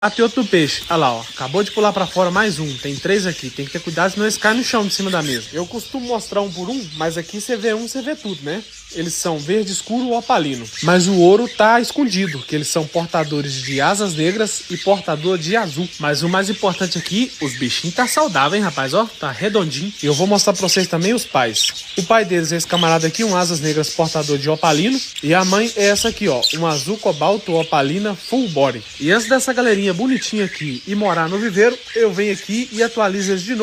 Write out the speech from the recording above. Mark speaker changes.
Speaker 1: Ah, tem outro peixe. Olha lá, ó. Acabou de pular pra fora mais um. Tem 3 aqui. Tem que ter cuidado, senão eles caem no chão de cima da mesa. Eu costumo mostrar um por um, mas aqui você vê um, você vê tudo, né? Eles são verde escuro ou opalino. Mas o ouro tá escondido, que eles são portadores de asas negras e portador de azul. Mas o mais importante aqui, os bichinhos tá saudável, hein, rapaz? Ó, tá redondinho. E eu vou mostrar pra vocês também os pais. O pai deles é esse camarada aqui, um asas negras portador de opalino. E a mãe é essa aqui, ó, um azul cobalto opalina full body. E antes dessa galerinha bonitinha aqui e morar no viveiro, eu venho aqui e atualizo eles de novo.